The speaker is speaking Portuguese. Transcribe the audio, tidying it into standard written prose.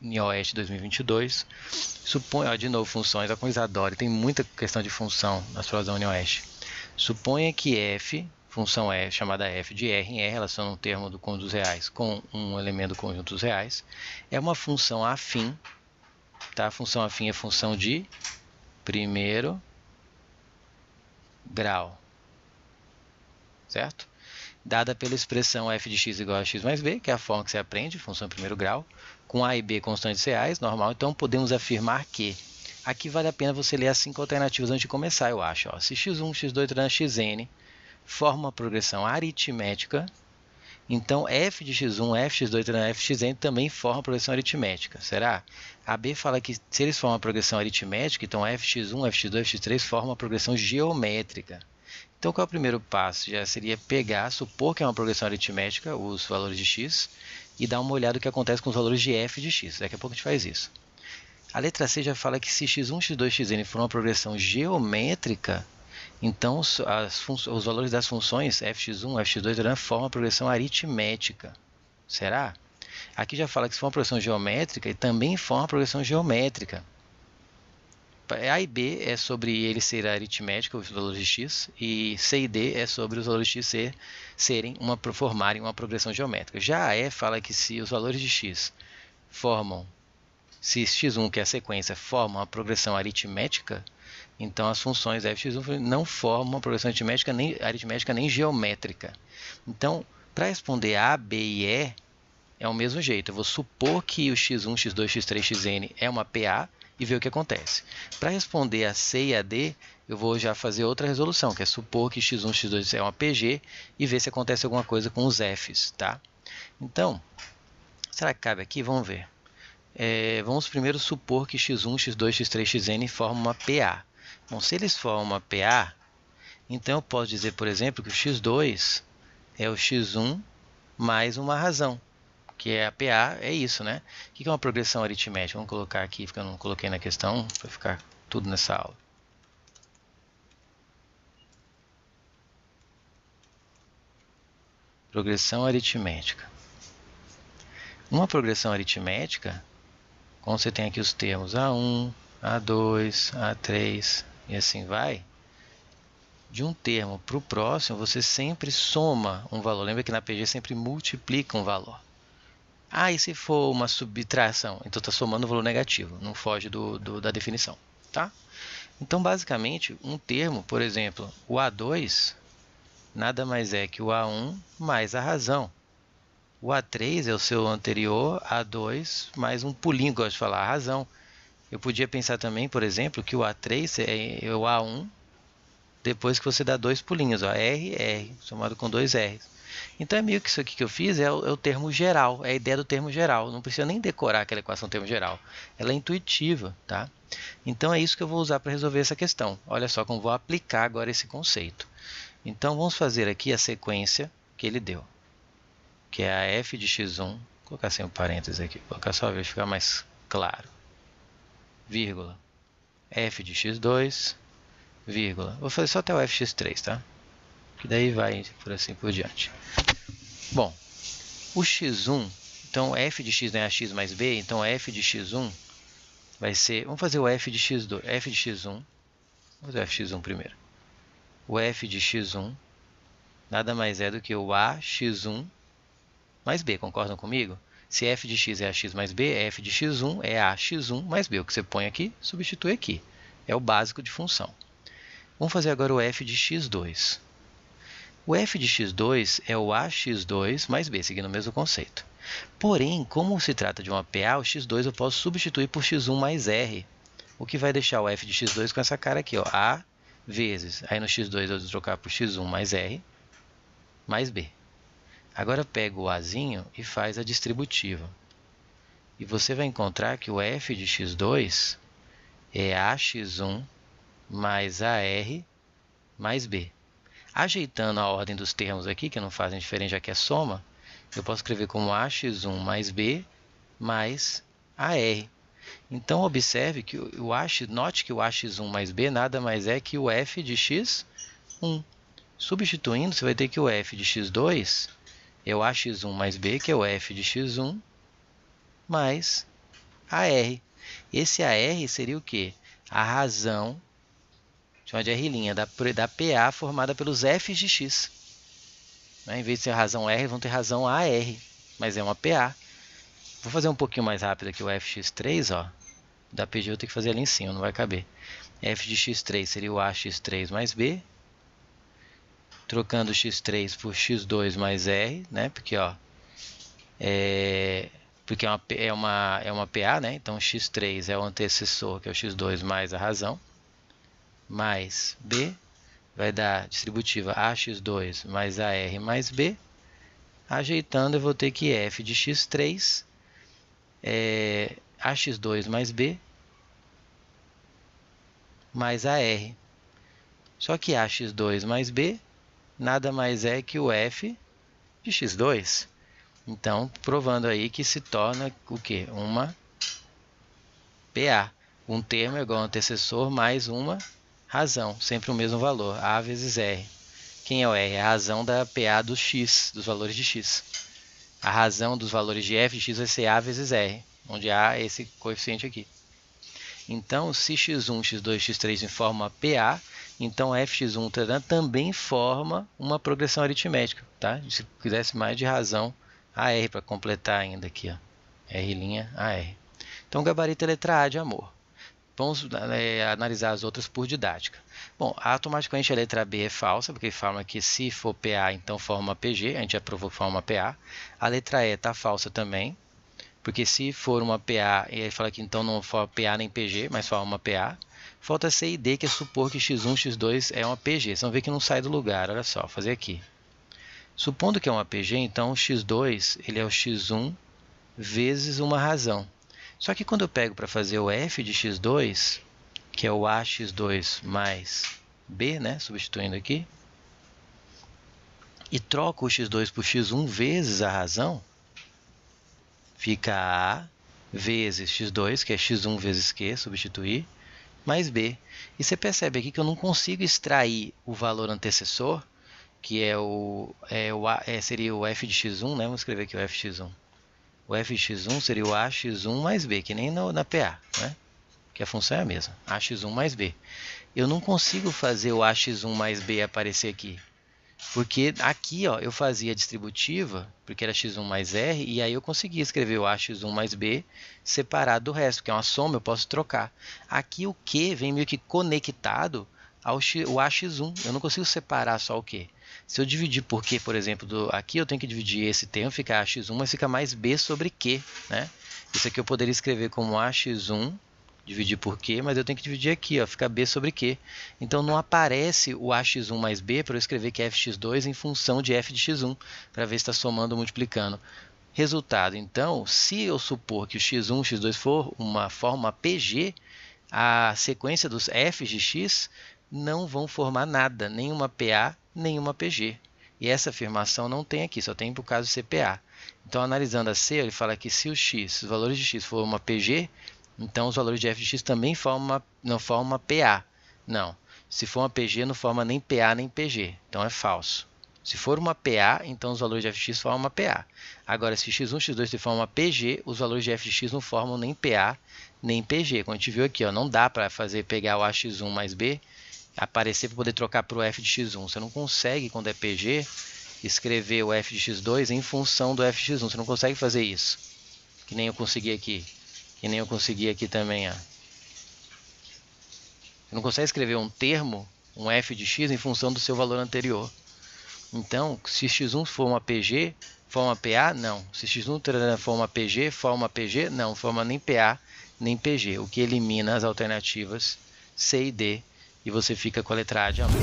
UniOeste 2022. Suponha, ó, de novo, funções, com Isadora, tem muita questão de função nas provas da UniOeste. Suponha que f, função f, chamada f de R em R, relaciona um termo do conjunto dos reais com um elemento do conjunto dos reais, é uma função afim, tá? A função afim é função de primeiro grau, certo? Dada pela expressão f de x igual a x mais b, que é a forma que você aprende, função de primeiro grau, com a e b constantes reais, normal, então podemos afirmar que aqui vale a pena você ler as 5 alternativas antes de começar, eu acho. Ó. Se x1, x2, xn forma uma progressão aritmética, então f de x1, f, x2, f, xn também forma uma progressão aritmética. Será? A B fala que se eles formam uma progressão aritmética, então fx1, fx2, fx3 formam uma progressão geométrica. Então, qual é o primeiro passo? Já seria pegar, supor que é uma progressão aritmética, os valores de x, e dar uma olhada no que acontece com os valores de f de x. Daqui a pouco a gente faz isso. A letra C já fala que se x1, x2, xn for uma progressão geométrica, então os valores das funções fx1, fx2 formam uma progressão aritmética. Será? Aqui já fala que se for uma progressão geométrica, e também forma uma progressão geométrica. A e B é sobre ele ser aritmético, os valores de x, e C e D é sobre os valores de x formarem uma progressão geométrica. Já a E fala que se os valores de x formam, se x1, que é a sequência, forma uma progressão aritmética, então as funções f de x1 não formam uma progressão aritmética nem geométrica. Então, para responder A, B e E, é o mesmo jeito. Eu vou supor que o x1, x2, x3, xn é uma PA, e ver o que acontece. Para responder a C e a D, eu vou já fazer outra resolução, que é supor que x1, x2 é uma PG e ver se acontece alguma coisa com os Fs, tá? Então, será que cabe aqui? Vamos ver. Vamos primeiro supor que x1, x2, x3, xn formam uma PA. Bom, se eles formam uma PA, então eu posso dizer, por exemplo, que o x2 é o x1 mais uma razão, que é a PA, é isso, né? O que é uma progressão aritmética? Vamos colocar aqui, porque eu não coloquei na questão, para ficar tudo nessa aula. Progressão aritmética. Uma progressão aritmética, como você tem aqui os termos A1, A2, A3 e assim vai, de um termo para o próximo, você sempre soma um valor. Lembra que na PG sempre multiplica um valor. Ah, e se for uma subtração? Então está somando um valor negativo, não foge da definição, tá? Então, basicamente, um termo, por exemplo, o A2, nada mais é que o A1 mais a razão. O A3 é o seu anterior, A2 mais um pulinho, gosto de falar, a razão. Eu podia pensar também, por exemplo, que o A3 é o A1, depois que você dá dois pulinhos, ó, R, R, somado com dois R's. Então é meio que isso aqui que eu fiz é o termo geral, é a ideia do termo geral. Não precisa nem decorar aquela equação termo geral. Ela é intuitiva, tá? Então é isso que eu vou usar para resolver essa questão. Olha só como vou aplicar agora esse conceito. Então vamos fazer aqui a sequência que ele deu, que é a f de x1, vou colocar sem um parênteses aqui, vou colocar só para ficar mais claro, vírgula, f de x2, vírgula, vou fazer só até o fx3, tá? Que daí vai por assim por diante. Bom, o x1, então f de x não é a x mais b, então f de x1 vai ser, vamos fazer o f de x2, f de x1, vamos fazer o f de x1 primeiro. O f de x1 nada mais é do que o ax1 mais b, concordam comigo? Se f de x é ax mais b, f de x1 é ax1 mais b. O que você põe aqui, substitui aqui. É o básico de função. Vamos fazer agora o f de x2. O f de x2 é o ax2 mais b, seguindo o mesmo conceito. Porém, como se trata de uma PA, o x2 eu posso substituir por x1 mais r, o que vai deixar o f de x2 com essa cara aqui, ó, a vezes, aí no x2 eu vou trocar por x1 mais r, mais b. Agora eu pego o azinho e faz a distributiva. E você vai encontrar que o f de x2 é ax1 mais ar mais b. Ajeitando a ordem dos termos aqui, que não fazem diferença, já que é soma, eu posso escrever como ax1 mais b mais ar. Então, observe que note que o ax1 mais b nada mais é que o f de x1. Substituindo, você vai ter que o f de x2 é o ax1 mais b, que é o f de x1, mais AR. Esse AR seria o quê? A razão, chama de R', da PA formada pelos F's de X. Em vez de ser razão R, vão ter razão AR, mas é uma PA. Vou fazer um pouquinho mais rápido aqui o fx3, ó. Da PG eu tenho que fazer ali em cima, não vai caber. F de x3 seria o AX3 mais B. Trocando x3 por x2 mais R, né? Porque, ó, porque é uma PA, né? Então x3 é o antecessor, que é o x2 mais a razão. Mais B vai dar distributiva AX2 mais AR mais B. Ajeitando, eu vou ter que F de x3 é AX2 mais B mais AR. Só que AX2 mais B nada mais é que o F de x2. Então, provando aí que se torna o quê? Uma PA. Um termo é igual ao antecessor mais uma razão, sempre o mesmo valor, A vezes R. Quem é o R? É a razão da PA do X, dos valores de X. A razão dos valores de F de X vai ser A vezes R, onde A é esse coeficiente aqui. Então, se x1, x2, x3 formam PA, então fx1 também forma uma progressão aritmética, tá? Se quisesse mais de razão AR para completar ainda aqui, ó. R' AR. Então, gabarito é letra A de amor. Vamos analisar as outras por didática. Bom, automaticamente a letra B é falsa, porque forma que se for PA, então forma PG. A gente já provou que forma PA. A letra E está falsa também, porque se for uma PA, ele fala que então não forma PA nem PG, mas forma uma PA. Falta C e D, que é supor que x1, x2 é uma PG. Vocês vão ver que não sai do lugar, olha só, vou fazer aqui. Supondo que é uma PG, então o x2 ele é o x1 vezes uma razão. Só que quando eu pego para fazer o f de x2, que é o ax2 mais b, né, substituindo aqui, e troco o x2 por x1 vezes a razão, fica a vezes x2, que é x1 vezes q, substituir, mais b. E você percebe aqui que eu não consigo extrair o valor antecessor, que seria o f de x1, né? Vamos escrever aqui o f de x1. O f de x1 seria o ax1 mais b, que nem na PA, né? Que a função é a mesma, ax1 mais b. Eu não consigo fazer o ax1 mais b aparecer aqui, porque aqui, ó, eu fazia a distributiva, porque era x1 mais r, e aí eu conseguia escrever o ax1 mais b separado do resto, que é uma soma, eu posso trocar. Aqui o q vem meio que conectado ao ax1, eu não consigo separar só o q. Se eu dividir por q, por exemplo, aqui eu tenho que dividir esse termo, fica ax1, mas fica mais b sobre q, né? Isso aqui eu poderia escrever como ax1 dividir por q, mas eu tenho que dividir aqui, ó, fica b sobre q. Então não aparece o ax1 mais b para eu escrever que é fx2 em função de f de x1, para ver se está somando ou multiplicando. Resultado, então, se eu supor que o x1 e x2 for uma forma PG, a sequência dos f's de x não vão formar nada, nem uma PA, nem uma PG. E essa afirmação não tem aqui, só tem por caso de CPA. Então, analisando a C, ele fala que se os valores de x for uma PG, então os valores de f de x também não formam uma PA. Não, se for uma PG, não forma nem PA nem PG, então é falso. Se for uma PA, então os valores de f de x formam uma PA. Agora, se x1 e x2 formam uma PG, os valores de f de x não formam nem PA nem PG. Como a gente viu aqui, ó, não dá para pegar o ax1 mais b, aparecer para poder trocar para o f de x1. Você não consegue, quando é PG, escrever o f de x2 em função do f de x1. Você não consegue fazer isso, que nem eu consegui aqui. Que nem eu consegui aqui também, ó. Você não consegue escrever um termo, um f de x, em função do seu valor anterior. Então, se x1 for uma PG, forma PA? Não. Se x1 for uma PG, forma PG? Não, forma nem PA, nem PG. O que elimina as alternativas C e D. E você fica com a letra A de amor.